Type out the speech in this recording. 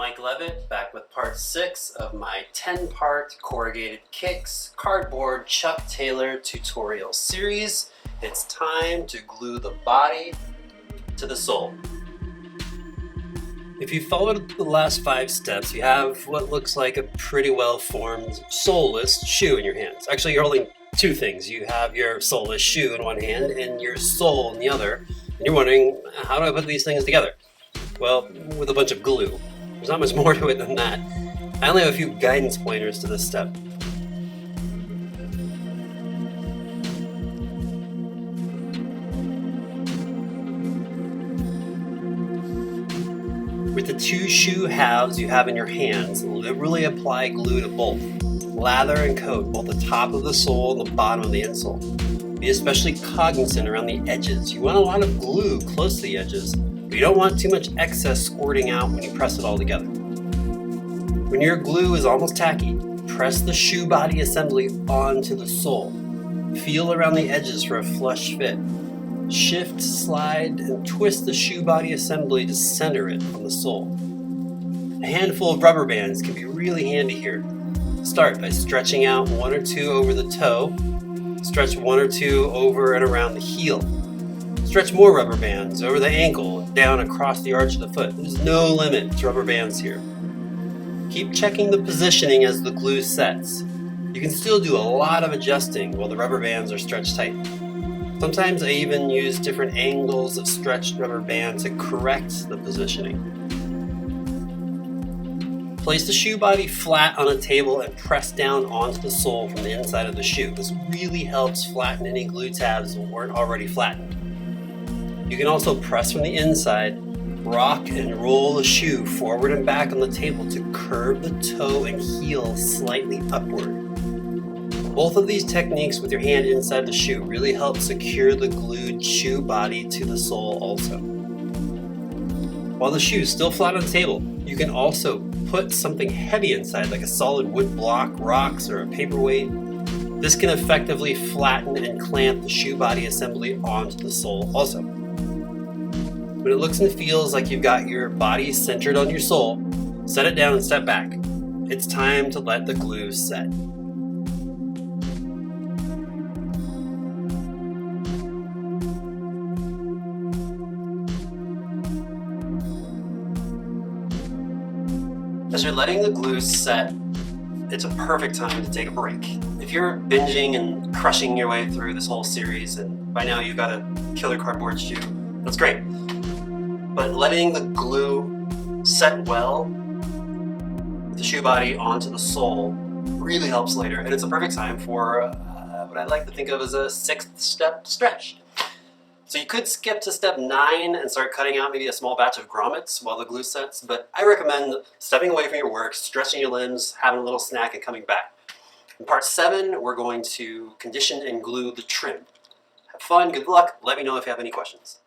Mike Levitt, back with part 6 of my 10-part Corrugated Kicks cardboard Chuck Taylor tutorial series. It's time to glue the body to the sole. If you followed the last 5 steps, you have what looks like a pretty well-formed soleless shoe in your hands. Actually, you're holding 2 things. You have your soleless shoe in one hand and your sole in the other. And you're wondering, how do I put these things together? Well, with a bunch of glue. There's not much more to it than that. I only have a few guidance pointers to this step. With the 2 shoe halves you have in your hands, liberally apply glue to both. Lather and coat both the top of the sole and the bottom of the insole. Be especially cognizant around the edges. You want a lot of glue close to the edges, but you don't want too much excess squirting out when you press it all together. When your glue is almost tacky, press the shoe body assembly onto the sole. Feel around the edges for a flush fit. Shift, slide, and twist the shoe body assembly to center it on the sole. A handful of rubber bands can be really handy here. Start by stretching out 1 or 2 over the toe. Stretch 1 or 2 over and around the heel. Stretch more rubber bands over the ankle, down across the arch of the foot. There's no limit to rubber bands here. Keep checking the positioning as the glue sets. You can still do a lot of adjusting while the rubber bands are stretched tight. Sometimes I even use different angles of stretched rubber band to correct the positioning. Place the shoe body flat on a table and press down onto the sole from the inside of the shoe. This really helps flatten any glue tabs that weren't already flattened. You can also press from the inside, rock and roll the shoe forward and back on the table to curve the toe and heel slightly upward. Both of these techniques with your hand inside the shoe really help secure the glued shoe body to the sole also. While the shoe is still flat on the table, you can also put something heavy inside like a solid wood block, rocks, or a paperweight. This can effectively flatten and clamp the shoe body assembly onto the sole also. When it looks and feels like you've got your body centered on your sole, set it down and step back. It's time to let the glue set. As you're letting the glue set, it's a perfect time to take a break. If you're binging and crushing your way through this whole series, and by now you've got a killer cardboard shoe, that's great. But letting the glue set well with the shoe body onto the sole really helps later, and it's a perfect time for what I like to think of as a 6th step stretch. So you could skip to step 9 and start cutting out maybe a small batch of grommets while the glue sets, but I recommend stepping away from your work, stretching your limbs, having a little snack, and coming back. In part 7, we're going to condition and glue the trim. Have fun, good luck, let me know if you have any questions.